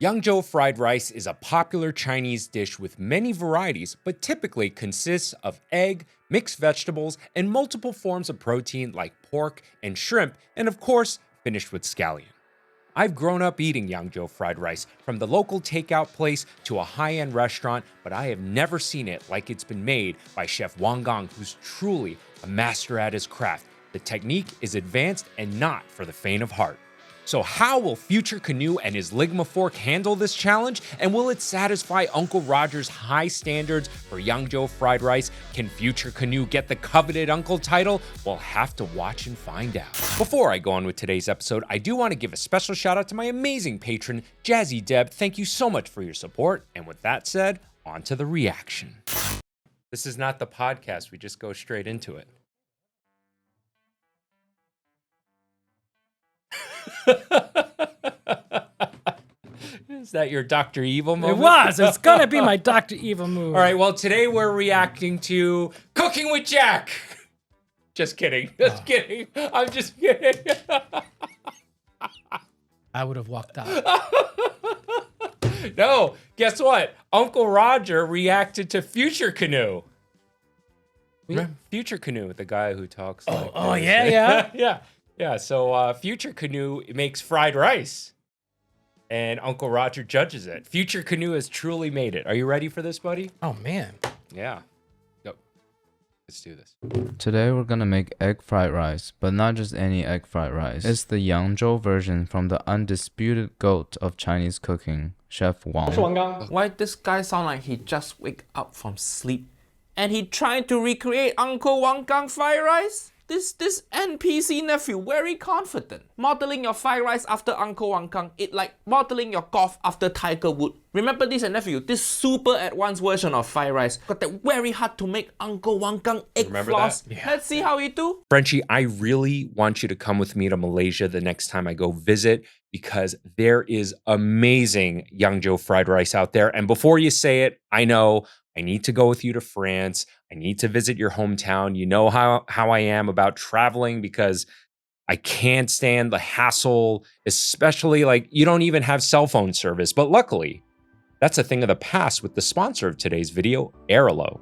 Yangzhou fried rice is a popular Chinese dish with many varieties, but typically consists of egg, mixed vegetables, and multiple forms of protein like pork and shrimp, and of course, finished with scallion. I've grown up eating Yangzhou fried rice, from the local takeout place to a high-end restaurant, but I have never seen it like it's been made by Chef Wang, who's truly a master at his craft. The technique is advanced and not for the faint of heart. So how will FutureCanoe and his Ligma fork handle this challenge? And will it satisfy Uncle Roger's high standards for Yangzhou fried rice? Can FutureCanoe get the coveted uncle title? We'll have to watch and find out. Before I go on with today's episode, I do want to give a special shout out to my amazing patron, Jazzy Deb. Thank you so much for your support. And with that said, on to the reaction. This is not the podcast. We just go straight into it. Is that your Dr. Evil moment? It was. It's gonna be my Dr. Evil move. All right, well, today we're reacting to Cooking with Jack. Just kidding. Just kidding. I'm just kidding. I would have walked out. No, guess what? Uncle Roger reacted to FutureCanoe. Remember FutureCanoe, the guy who talks like Oh, this. yeah. Yeah, so FutureCanoe makes fried rice, and Uncle Roger judges it. FutureCanoe has truly made it. Are you ready for this, buddy? Oh, man. Yeah. Go. Let's do this. Today we're gonna make egg fried rice, but not just any egg fried rice. It's the Yangzhou version from the undisputed goat of Chinese cooking, Chef Wang. Why this guy sound like he just wake up from sleep and he trying to recreate Uncle Wang fried rice? This NPC nephew very confident. Modeling your fried rice after Uncle Wang, it like modeling your golf after Tiger Wood. Remember this nephew, this super advanced version of fried rice got that very hard to make Uncle Wang egg Remember floss. that? Yeah. Let's see how he do. Frenchie, I really want you to come with me to Malaysia the next time I go visit, because there is amazing Yangzhou fried rice out there. And before you say it, I know I need to go with you to France. I need to visit your hometown. You know how I am about traveling, because I can't stand the hassle, especially like you don't even have cell phone service. But luckily, that's a thing of the past with the sponsor of today's video, Airalo.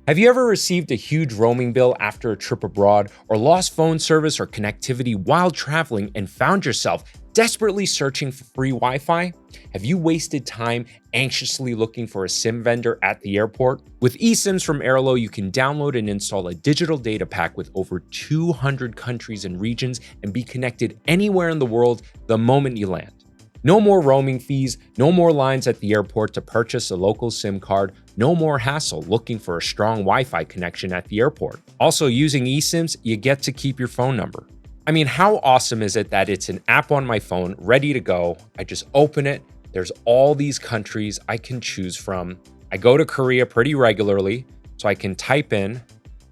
Have you ever received a huge roaming bill after a trip abroad, or lost phone service or connectivity while traveling and found yourself desperately searching for free Wi-Fi? Have you wasted time anxiously looking for a SIM vendor at the airport? With eSIMs from Airalo, you can download and install a digital data pack with over 200 countries and regions and be connected anywhere in the world the moment you land. No more roaming fees, no more lines at the airport to purchase a local SIM card, no more hassle looking for a strong Wi-Fi connection at the airport. Also, using eSIMs, you get to keep your phone number. I mean, how awesome is it that it's an app on my phone, ready to go? I just open it. There's all these countries I can choose from. I go to Korea pretty regularly, so I can type in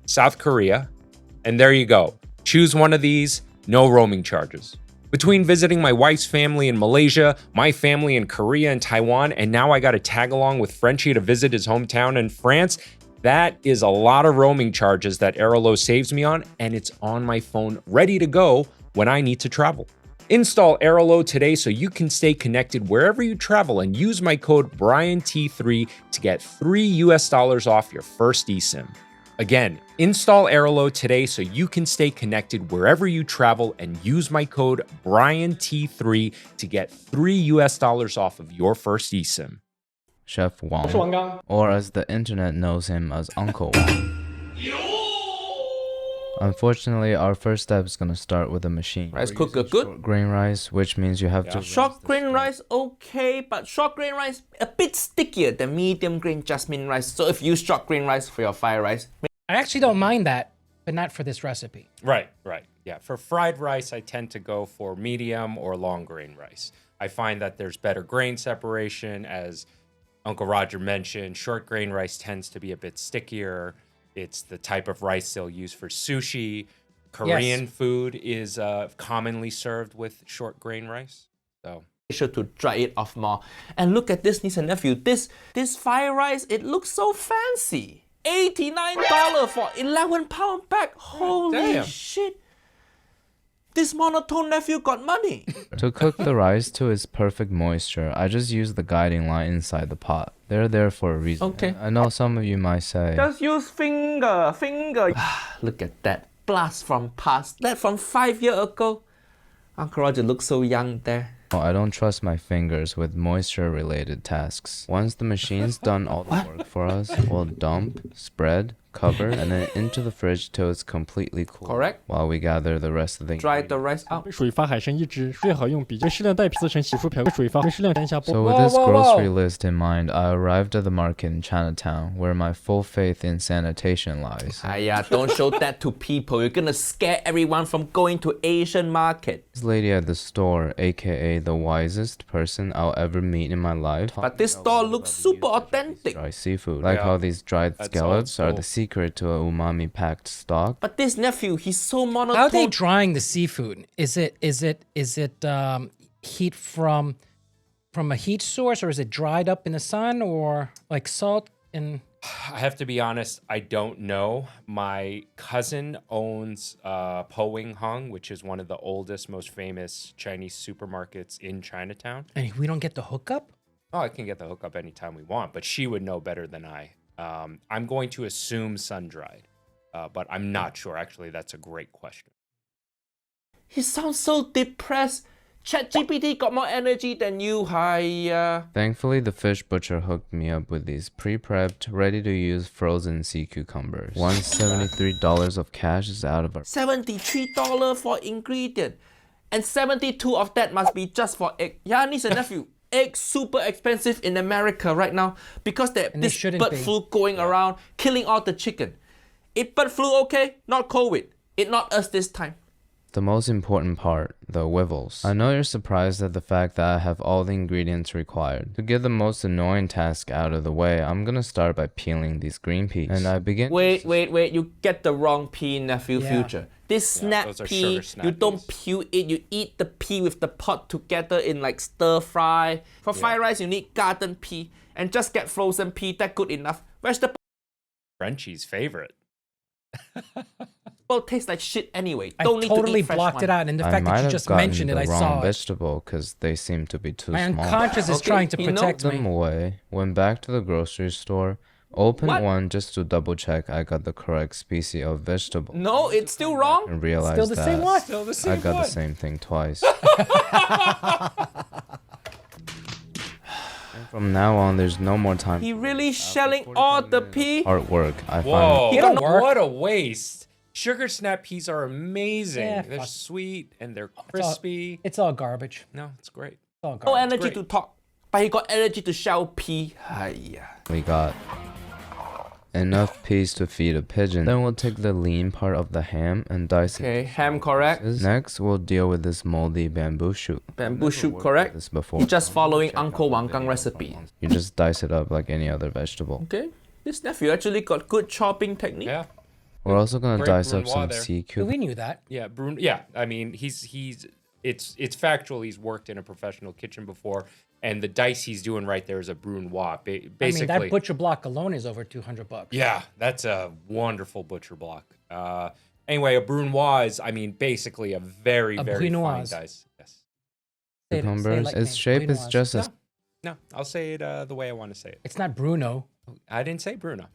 South Korea, and there you go. Choose one of these, no roaming charges. Between visiting my wife's family in Malaysia, my family in Korea and Taiwan, and now I got to tag along with Frenchie to visit his hometown in France, that is a lot of roaming charges that Airalo saves me on, and it's on my phone ready to go when I need to travel. Install Airalo today so you can stay connected wherever you travel, and use my code BRIANT3 to get $3 off your first eSIM. Again, install Airalo today so you can stay connected wherever you travel, and use my code BRIANT3 to get $3 off of your first eSIM. Chef Wang, or as the internet knows him as Uncle Wang. Unfortunately, our first step is gonna start with a machine. Rice cooker good. Short grain rice, which means you have to Short grain rice okay, but short grain rice a bit stickier than medium grain jasmine rice. So if you use short grain rice for your fried rice, I actually don't mind that, but not for this recipe. Right. Yeah, for fried rice, I tend to go for medium or long grain rice. I find that there's better grain separation, as Uncle Roger mentioned. Short grain rice tends to be a bit stickier. It's the type of rice they'll use for sushi. Korean food is commonly served with short grain rice. So sure to dry it off more. And look at this, niece and nephew. This fried rice, it looks so fancy. $89 for 11-pound bag. Holy Damn. shit. This monotone nephew got money. To cook the rice to its perfect moisture, I just use the guiding line inside the pot. They're there for a reason. Okay. I know some of you might say, Just use finger. Look at that. Blast from past. That from 5 years ago. Uncle Roger looks so young there. oh, I don't trust my fingers with moisture-related tasks. Once the machine's done all the work for us, we'll dump, spread, cover, and then into the fridge till it's completely cool. Correct. While we gather the rest of the Dry the rice out. 水发海参一只，最好用比较适量带皮子成洗漱瓢，水发适量沾下 So 波。 with this whoa, grocery whoa. list in mind, I arrived at the market in Chinatown, where my full faith in sanitation lies. Don't show that to people. You're gonna scare everyone from going to Asian market. This lady at the store, aka the wisest person I'll ever meet in my life, But this store looks super authentic. dry seafood. Like how these dried That's scallops old are the school. secret to a umami-packed stock. But this nephew, he's so monotone. How are they drying the seafood? Is it heat from a heat source, or is it dried up in the sun, or like salt and? I have to be honest, I don't know. My cousin owns Po Wing Hong, which is one of the oldest, most famous Chinese supermarkets in Chinatown. And we don't get the hookup? Oh, I can get the hookup anytime we want, but she would know better than I. I'm going to assume sun-dried, but I'm not sure. Actually, that's a great question. He sounds so depressed. ChatGPT got more energy than you, hiya. Thankfully, the fish butcher hooked me up with these pre-prepped, ready-to-use frozen sea cucumbers. Once $73 of cash is out of our... $73 for ingredient. And 72 of that must be just for egg. Yeah, niece and nephew. Eggs super expensive in America right now because there's And they this shouldn't bird be. flu going around, killing all the chicken. It bird flu okay, not COVID. It not us this time. The most important part, the wivels. I know you're surprised at the fact that I have all the ingredients required. To get the most annoying task out of the way, I'm gonna start by peeling these green peas. And I begin... Wait, you get the wrong pea, nephew, Yeah. future. This snap those are pea, sugar snap you don't peas. peel it, you eat the pea with the pot together in like stir fry. For fried rice, you need garden pea. And just get frozen pea, that's good enough. Vegetable Frenchie's favorite. tastes like shit anyway. I Don't need to totally eat fresh blocked one. it out, and the I fact might that you have just gotten mentioned it, the I wrong saw it. vegetable because they seem to be too My small. unconscious is Okay, trying to you know protect Put them me. away, went back to the grocery store, opened What? one just to double check I got the correct species of vegetable. No, it's still wrong. And realized Still the that same one. Still the I same got one. the same thing twice. And from now on, there's no more time. He really shelling all the pea. Hard work. I Whoa, They don't work. what a waste. Sugar snap peas are amazing. Yeah, they're fuck. sweet and they're It's all- crispy. It's all garbage. No, it's great. It's all No garbage. energy great. to talk. But he got energy to shell pea. Hiya. We got enough peas to feed a pigeon. Then we'll take the lean part of the ham and dice Okay, it. ham correct. Next, we'll deal with this moldy bamboo shoot. Bamboo shoot correct. This before. He's just following Uncle Wang recipe. You just dice it up like any other vegetable. Okay, this nephew actually got good chopping technique. Yeah. We're also gonna Great dice up brunoise some there. sea We cucumbers. knew that. Yeah, yeah. I mean, it's factual. He's worked in a professional kitchen before, and the dice he's doing right there is a brunoise. Basically, I mean, that butcher block alone is over $200. yeah, that's a wonderful butcher block. Anyway, a brunoise is, I mean, basically a very, A very fine brunoise. dice. Yes. Say it Cucumbers. like Its me, shape is brunoise. just as No, I'll say it the way I want to say it. It's not Bruno. I didn't say Bruno.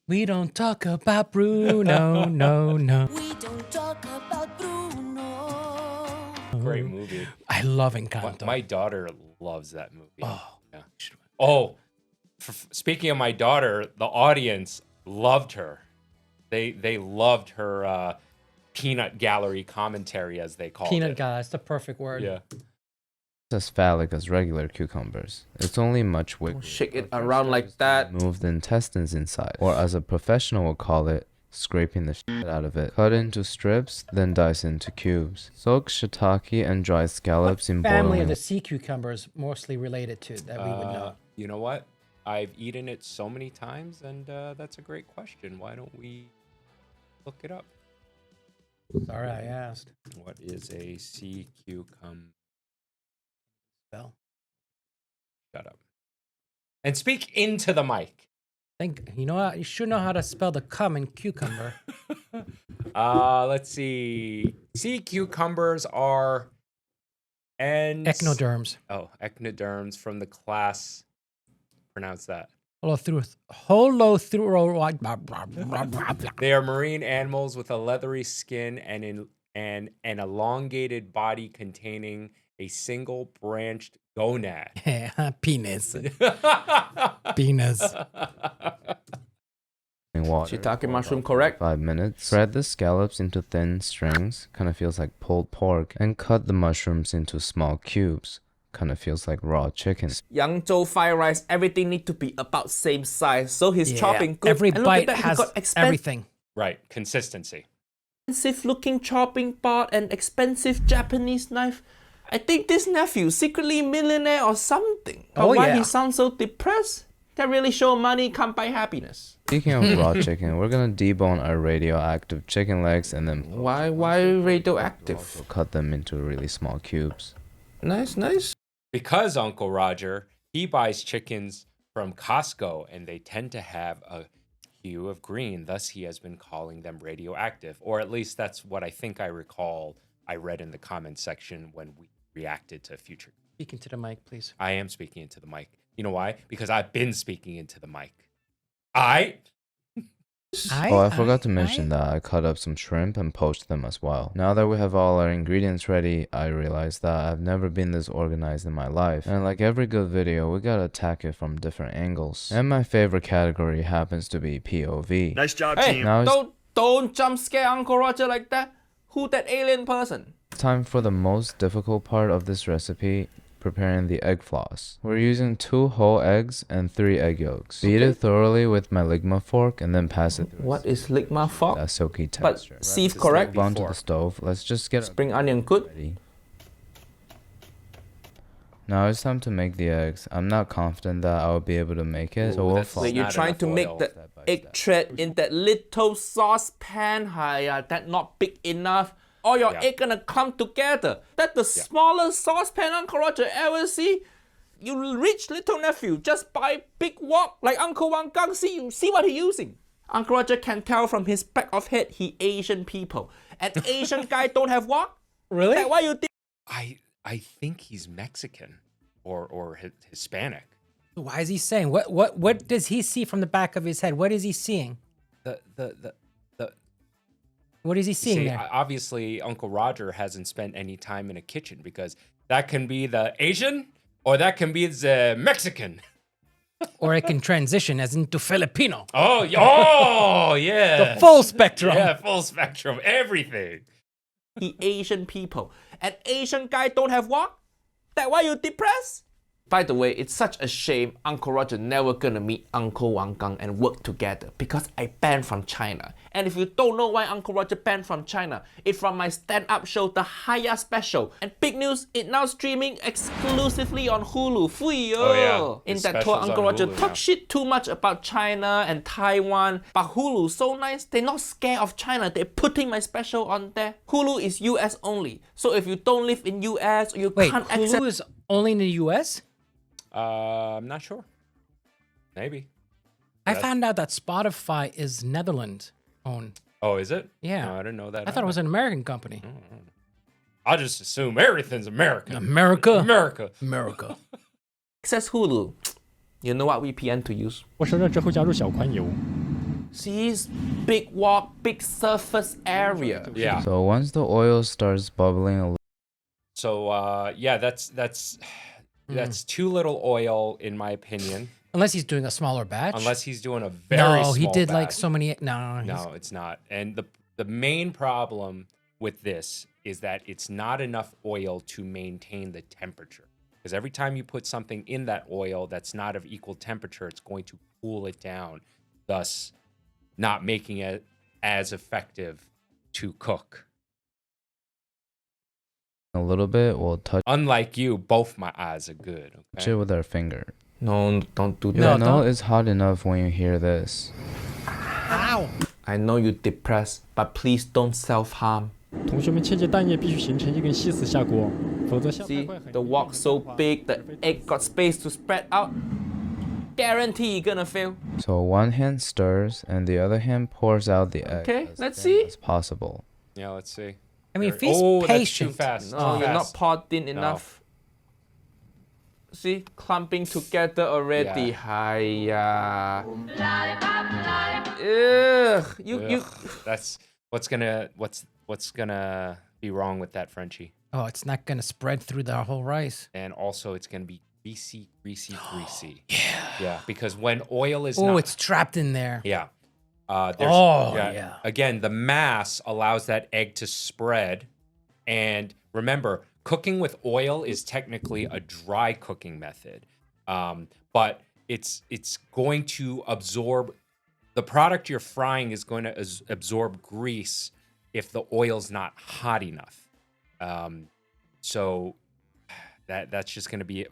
We don't talk about Bruno, no, no. We don't talk about Bruno. Great movie. I love My, Encanto. my daughter loves that movie. Oh. Yeah. Oh, speaking of my daughter, the audience loved her. They loved her peanut gallery commentary, as they called Peanut it. guy, that's the perfect word. Yeah. phallic as regular cucumbers. It's only much wiggly. Shake it around like that. Move the intestines inside, or as a professional would call it, scraping the shit out of it. Cut into strips, then dice into cubes. Soak shiitake and dried scallops in Family boiling of the sea cucumbers mostly related to that we would know. You know what? I've eaten it so many times, and that's a great question. Why don't we look it up? Sorry, I asked. What is a sea cucumber? Well, Shut up. And speak into the mic. Think you know what? You should know how to spell the cum in cucumber. Let's see. Sea cucumbers are Echinoderms. Oh, echinoderms from the class. Pronounce that. Holothuro. They are marine animals with a leathery skin and an elongated body containing a single branched gonad. Penis. Penis. Water Shiitake for mushroom, about correct? 5 minutes. Shred the scallops into thin strings, kind of feels like pulled pork, and cut the mushrooms into small cubes, kind of feels like raw chicken. Yangzhou fried rice, everything need to be about same size. So he's chopping good. Every And look at bite that, he has got everything. Right, consistency. expensive looking chopping board and expensive Japanese knife. I think this nephew secretly millionaire or something. But why he sounds so depressed? That really show money can't buy happiness. Speaking of raw chicken, we're gonna debone our radioactive chicken legs and then Why radioactive? cut them into really small cubes. Nice. Because Uncle Roger, he buys chickens from Costco and they tend to have a hue of green. Thus, he has been calling them radioactive. Or at least that's what I think I recall I read in the comment section when we reacted to Future. Speak into the mic, please. I am speaking into the mic. You know why? Because I've been speaking into the mic. I forgot to mention that I cut up some shrimp and poached them as well. Now that we have all our ingredients ready, I realized that I've never been this organized in my life. And like every good video, we gotta attack it from different angles. And my favorite category happens to be POV. Nice job, Hey, team. Now don't jump scare Uncle Roger like that. Who that alien person? it's time for the most difficult part of this recipe, preparing the egg floss. We're using 2 whole eggs and 3 egg yolks. Beat it thoroughly with my ligma fork and then pass it through What is ligma fork? a silky But texture. sieve correct? Move on to the stove. Let's just get Spring onion good? ready. Now it's time to make the eggs. I'm not confident that I'll be able to make it, so Ooh, we'll that's follow. Wait, you're not trying enough to make oil. the Step by egg step. thread in that little saucepan. That not big enough. All your Yeah. egg gonna clump together. That's the smallest saucepan Uncle Roger ever see. You rich little nephew, just buy big wok like Uncle Wang. See what he using. Uncle Roger can tell from his back of head he Asian people. An Asian guy don't have wok? Really? That why you think? I think he's Mexican or Hispanic. Why is he saying? What does he see from the back of his head? What is he seeing? The What is he seeing See, there? obviously, Uncle Roger hasn't spent any time in a kitchen because that can be the Asian or that can be the Mexican. Or it can transition as into Filipino. Oh, yeah. The full spectrum. Yeah, full spectrum, everything. He Asian people. An Asian guy don't have wok? That why you depressed? By the way, it's such a shame Uncle Roger never gonna meet Uncle Wang and work together because I banned from China. And if you don't know why Uncle Roger banned from China, it's from my stand-up show, The Haya Special. And big news, it now streaming exclusively on Hulu. Fui Oh, yeah. In The that tour, special's Uncle on Roger Hulu talk now. shit too much about China and Taiwan. But Hulu so nice, they're not scared of China. They're putting my special on there. Hulu is US only. So if you don't live in US or you Wait, can't access Hulu is only in the U.S.? I'm not sure. Maybe. I found out that Spotify is Netherlands owned. Oh, is it? Yeah. No, I didn't know that. I thought it was an American company. I'll just assume everything's American. America. America. America. Hulu, you know what VPN to use? 我生热之后加入小宽油， See, it's big wok, big surface area. Yeah. So once the oil starts bubbling a little, So yeah, that's too little oil in my opinion. Unless he's doing a smaller batch. Unless he's doing a very no, he small did like batch. so many. No, No, it's not. And the main problem with this is that it's not enough oil to maintain the temperature. Because every time you put something in that oil that's not of equal temperature, it's going to cool it down, thus not making it as effective to cook. bit, we'll touch Unlike you, both my eyes are good. it Okay? with our finger. No, don't do You that. know it's hot enough when you hear this. Ow. I know you're depressed, but please don't self-harm. 同学们切记蛋液必须形成一根吸死下锅，否则下太 See, 快很 the wok so big, the egg got space to spread out. Guarantee you're gonna fail. So one hand stirs and the other hand pours out the egg Okay, as let's thin see. as possible. Yeah, let's see. I mean, There- if he's that's patient. too fast. No, too you're not fast. poured in enough. See, clumping together already. Yeah. Hiya. Ugh, you. That's what's gonna be wrong with that Frenchie. Oh, it's not gonna spread through the whole rice. And also it's gonna be greasy. Yeah, because when oil is Oh, not, it's trapped in there. yeah. Yeah. Again, the mass allows that egg to spread. And remember, cooking with oil is technically a dry cooking method. But it's going to absorb, the product you're frying is going to absorb grease if the oil's not hot enough. So that's just going to be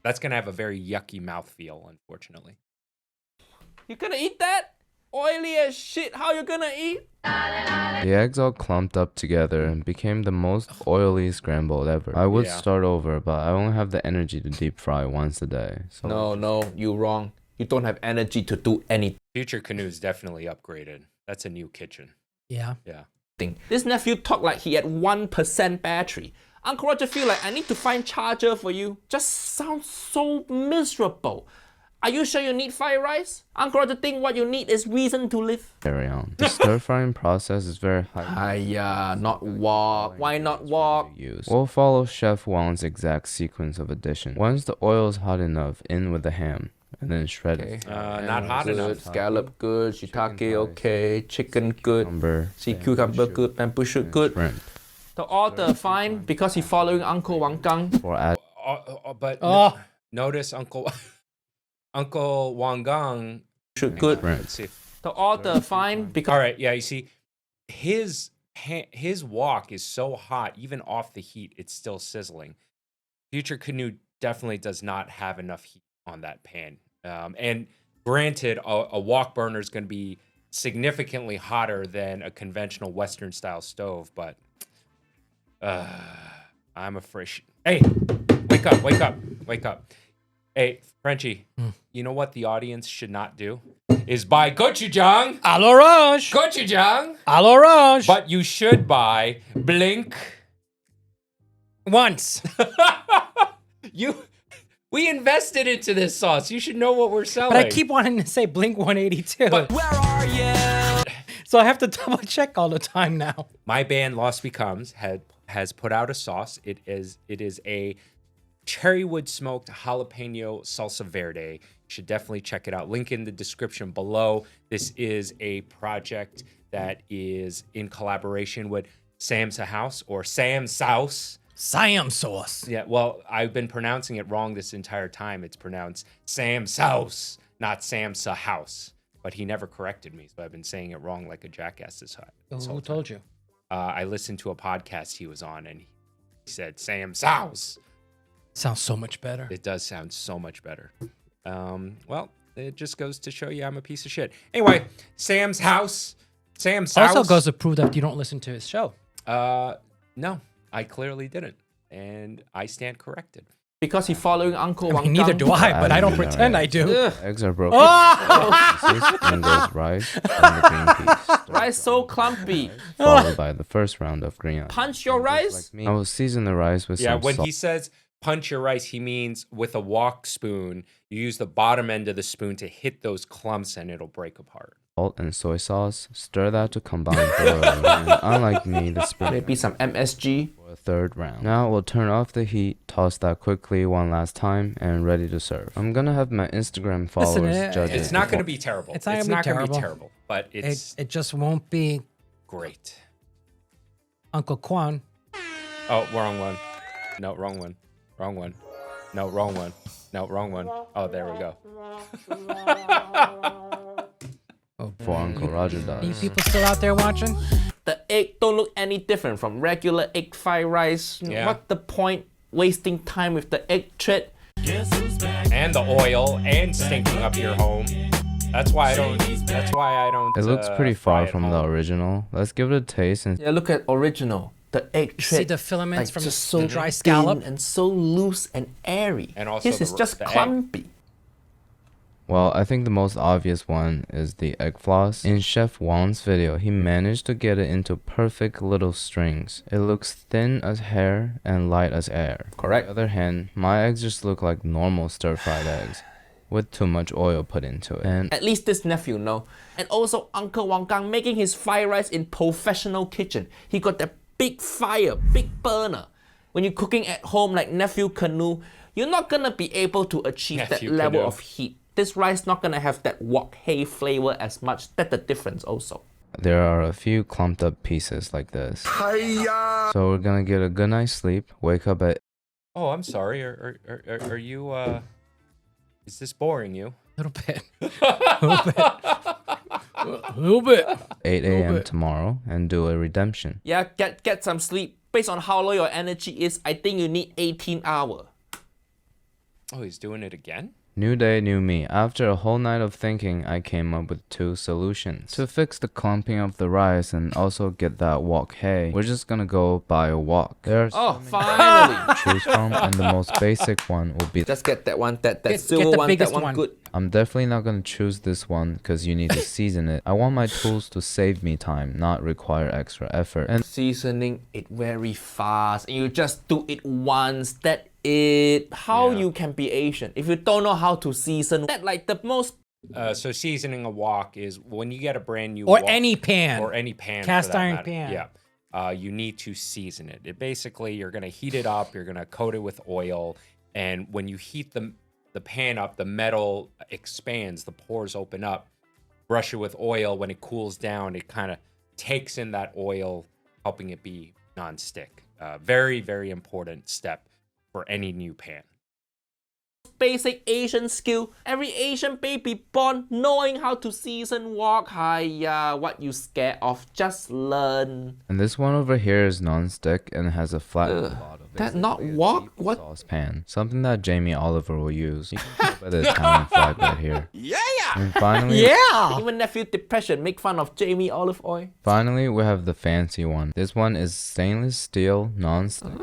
that's going to have a very yucky mouthfeel, unfortunately. You gonna eat that? Oily as shit. How you gonna eat? The eggs all clumped up together and became the most oily scrambled ever. I would Yeah. start over, but I only have the energy to deep fry once a day. So No, you wrong. You don't have energy to do anything. FutureCanoe is definitely upgraded. That's a new kitchen. Yeah. Yeah. This nephew talked like he had 1% battery. Uncle Roger feel like I need to find charger for you. Just sounds so miserable. Are you sure you need fried rice? Uncle Roger think what you need is reason to live. carry on. The stir frying process is very high. Hiya, not wok. Why not wok? Use. We'll follow Chef Wang's exact sequence of addition. Once the oil is hot enough, in with the ham, and then shred it. Not hot Good, enough. scallop good, shiitake okay, chicken good, Cucumber, sea cucumber good, bamboo shoot good. shrimp. The order fine because he following Uncle Wang Gang. For add But Oh. notice Uncle Wang Gang. Shoot good. shrimp. Let's see. The order fine because All right, yeah, you see, his wok is so hot, even off the heat, it's still sizzling. FutureCanoe definitely does not have enough heat on that pan. And granted, a wok burner is going to be significantly hotter than a conventional Western style stove, but I'm afraid. Hey, wake up. Hey, Frenchie, you know what the audience should not do? Is buy Gochujang À l'orange. Gochujang, À l'orange. but you should buy Blink. Once. We invested into this sauce. You should know what we're selling. But I keep wanting to say Blink 182. But Where are you? So I have to double check all the time now. my band Lost Becomes has put out a sauce. It is a cherrywood smoked jalapeno salsa verde. You should definitely check it out. Link in the description below. This is a project that is in collaboration with Sam's House or Sam's Sauce. Siam sauce. Yeah, well, I've been pronouncing it wrong this entire time. It's pronounced Sam's House, not Sam's House. But he never corrected me, so I've been saying it wrong like a jackass this Who whole time. told you? I listened to a podcast he was on, and he said Sam's House. Sounds so much better. It does sound so much better. Well, it just goes to show you I'm a piece of shit. Anyway, Sam's House. Sam's House. Also goes to prove that you don't listen to his show. No, I clearly didn't, and I stand corrected. because he following Uncle I Wang mean, neither Gang. do I, but I don't Adding pretend that. I do. Ugh, Eggs are broken. Oh! into pieces, and there's rice and the green peas. rice so clumpy. Followed by the first round of green onions. Punch your rice. I will season the rice with Yeah, some when salt. he says punch your rice, he means with a wok spoon, you use the bottom end of the spoon to hit those clumps and it'll break apart. Salt and soy sauce. Stir that to combine thoroughly. And unlike me, the spoon Maybe some MSG. for a third round. Now we'll turn off the heat, toss that quickly one last time, and ready to serve. I'm gonna have my Instagram followers judge it. It's not going to be terrible. It's not gonna be terrible, but it's It just won't be great. Uncle Quan. Oh, wrong one. No, wrong one. Wrong one. No, wrong one. No, wrong one. Oh, there we go. for Uncle Roger Are you does. people still out there watching? The egg don't look any different from regular egg fried rice. Yeah. What the point wasting time with the egg thread? And the oil and stinking up your home. That's why I don't. It looks pretty fry far at from the home. original. Let's give it a taste and Yeah, look at original. The egg See thread. the filaments like from just so the dry thin scallop? and so loose and airy. And also His the is just egg. clumpy. Well, I think the most obvious one is the egg floss. In Chef Wang's video, he managed to get it into perfect little strings. It looks thin as hair and light as air. Correct. On the other hand, my eggs just look like normal stir-fried eggs with too much oil put into it. And At least this nephew know. And also Uncle Wang Gang making his fried rice in professional kitchen. He got that big fire, big burner. When you're cooking at home like Nephew Canoe, you're not gonna be able to achieve Nephew that level Canoe. of heat. This rice not gonna have that wok hay flavor as much. That's the difference also. there are a few clumped up pieces like this. So we're gonna get a good night's sleep, wake up at Oh, I'm sorry. Are you is this boring you? A little bit. A little bit. 8 a.m. tomorrow and do a redemption. Yeah, get some sleep. Based on how low your energy is, I think you need 18 hours. Oh, he's doing it again? New day, new me. After a whole night of thinking, I came up with 2 solutions. To fix the clumping of the rice and also get that wok hay, we're just gonna go buy a wok. There's Oh, finally. to choose from, and the most basic one will be Just get that one, that Get silver the one, that biggest one one. good. I'm definitely not gonna choose this one because you need to season it. I want my tools to save me time, not require extra effort. And Seasoning it very fast and you just do it once. That it. How Yeah. you can be Asian if you don't know how to season? That like the most. So seasoning a wok is when you get a brand new Or wok, any pan. or any pan, for Cast that iron matter. pan. Yeah, you need to season it. It basically you're gonna heat it up. You're gonna coat it with oil, and when you heat the pan up, the metal expands. The pores open up. Brush it with oil. When it cools down, it kind of takes in that oil, helping it be non-stick. Very, very important step for any new pan. Basic Asian skill. Every Asian baby born knowing how to season wok. Hiya, what you scared of? Just learn. this one over here is non-stick and has a flat bottom. That not Basically a wok? deep What? saucepan. Something that Jamie Oliver will use. You can tell by the Italian flag right here. Yeah! And finally, Yeah. Even nephew depression make fun of Jamie olive oil. finally, we have the fancy one. This one is stainless steel non-stick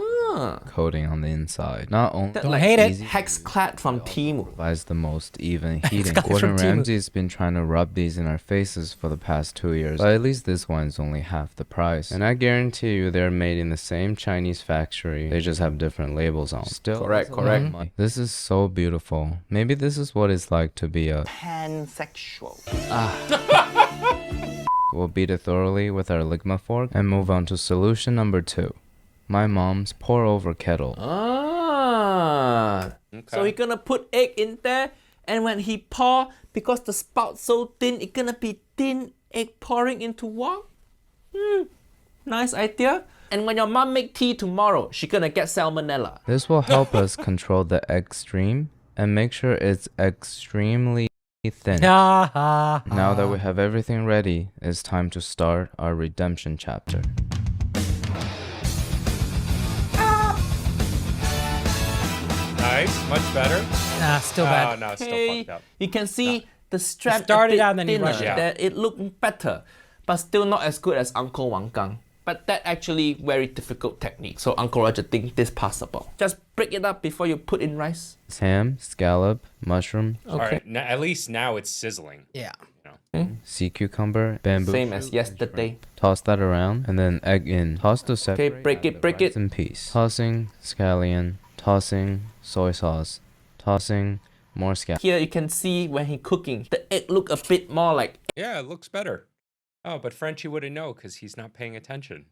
coating on the inside. Not only That Don't like hate it. Hexclad from Temu. provides the most even heating. got it Gordon from Temu. Ramsay's been trying to rub these in our faces for the past 2 years, but at least this one's only half the price. And I guarantee you they're made in the same Chinese factory, they just have different labels on. Still, Correct, it's a lot of correct. money. This is so beautiful. Maybe this is what it's like to be a... Pansexual. We'll beat it thoroughly with our ligma fork and move on to solution number 2. My mom's pour over kettle. Ah. So Okay. he gonna put egg in there, and when he pour, because the spout so thin, it gonna be thin egg pouring into wok. Nice idea. And when your mom make tea tomorrow, she gonna get salmonella. This will help us control the egg stream and make sure it's extremely thin. Now that we have everything ready, it's time to start our redemption chapter. Nice, much better. Nah, still Oh bad. no, it's still Okay, fucked up. you can see the strand started a bit out and then he thinner, rushed it. that it looked better, but still not as good as Uncle Wang Gang. But that actually very difficult technique, so Uncle Roger think this passable. Just break it up before you put in rice. It's ham, scallop, mushroom, All right, at least now it's sizzling. Yeah. sea cucumber, bamboo. Same as yesterday. Toss that around and then egg in. Toss to separate. break it, the break rice it. in peace. Tossing scallion, tossing soy sauce, tossing more scallion. Here you can see when he cooking, the egg look a bit more like Yeah, it looks better. Oh, but Frenchie wouldn't know because he's not paying attention.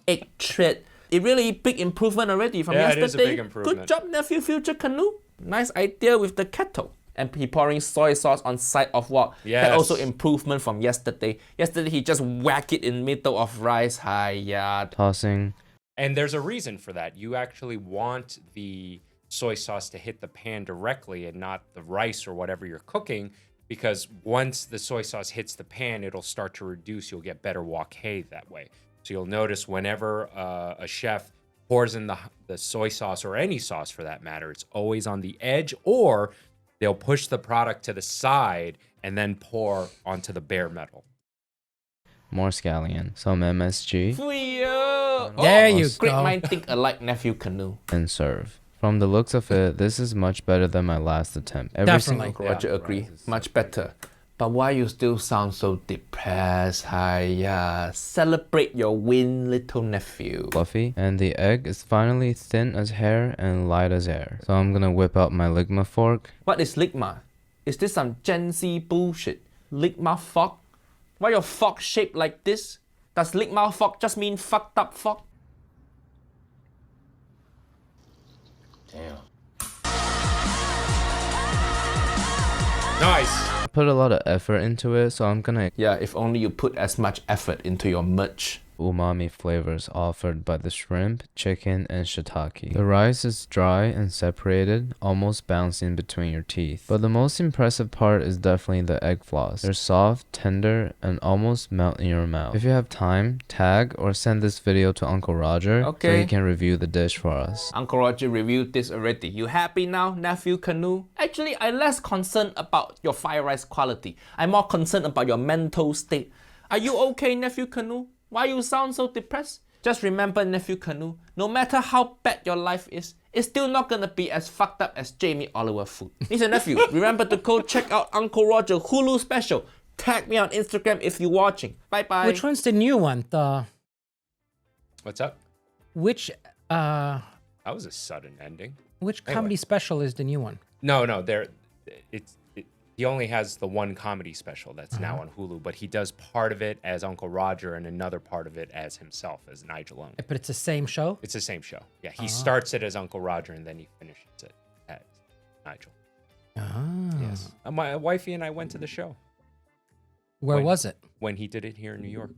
egg thread. It really big improvement already from Yeah, it yesterday. is a big improvement. Good job, nephew, future canoe. Nice idea with the kettle. And he pouring soy sauce on side of wok. That Yes. also improvement from yesterday. Yesterday he just whack it in middle of rice. Hiya. Tossing. And there's a reason for that. You actually want the soy sauce to hit the pan directly and not the rice or whatever you're cooking, because once the soy sauce hits the pan, it'll start to reduce. You'll get better wok hay that way. So you'll notice whenever a chef pours in the soy sauce, or any sauce for that matter, it's always on the edge, or they'll push the product to the side and then pour onto the bare metal. More scallion. Some MSG. There There you Great go. mind think alike, nephew canoe. And serve. From the looks of it, this is much better than my last attempt. Definitely. single- Roger agree. Much better. But why you still sound so depressed? Hiya. Celebrate your win, little nephew. Fluffy, and the egg is finally thin as hair and light as air. So I'm gonna whip out my Ligma fork. What is Ligma? Is this some Gen Z bullshit? Ligma fork? Why your fork shaped like this? Does Ligma fork just mean fucked up fork? Nice. I put a lot of effort into it, so I'm gonna Yeah, if only you put as much effort into your merch. umami flavors offered by the shrimp, chicken, and shiitake. The rice is dry and separated, almost bouncing between your teeth. But the most impressive part is definitely the egg floss. They're soft, tender, and almost melt in your mouth. If you have time, tag or send this video to Uncle Roger so Okay. he can review the dish for us. Uncle Roger reviewed this already. You happy now, nephew Canoe? Actually, I'm less concerned about your fried rice quality. I'm more concerned about your mental state. Are you okay, nephew Canoe? Why you sound so depressed? Just remember, nephew Canoe, no matter how bad your life is, it's still not gonna be as fucked up as Jamie Oliver food. Niece and nephew, remember to go check out Uncle Roger Hulu special. Tag me on Instagram if you're watching. Bye bye. Which one's the new one? What's up? Which That was a sudden ending. comedy special is the new one? No, he only has the one comedy special that's now on Hulu, but he does part of it as Uncle Roger and another part of it as himself, as Nigel Owen. But it's the same show? It's the same show. Yeah, he starts it as Uncle Roger and then he finishes it as Nigel. Yes. My wifey and I went to the show Where was it? when he did it here in New York.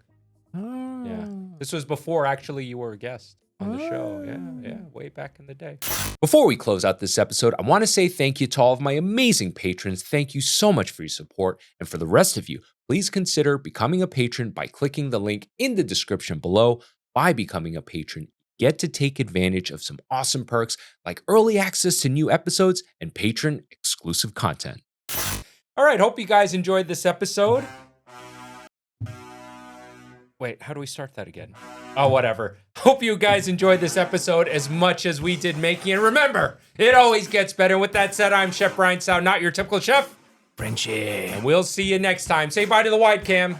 Oh. Yeah. This was before actually you were a guest on the show. Yeah, way back in the day. Before we close out this episode, I want to say thank you to all of my amazing patrons. Thank you so much for your support. And for the rest of you, please consider becoming a patron by clicking the link in the description below. By becoming a patron, you get to take advantage of some awesome perks like early access to new episodes and patron exclusive content. All right, hope you guys enjoyed this episode. Wait, how do we start that again? Oh, whatever. Hope you guys enjoyed this episode as much as we did making it. Remember, it always gets better. With that said, I'm Chef Brian Tsao, not your typical chef. Frenchy. And we'll see you next time. Say bye to the wide cam.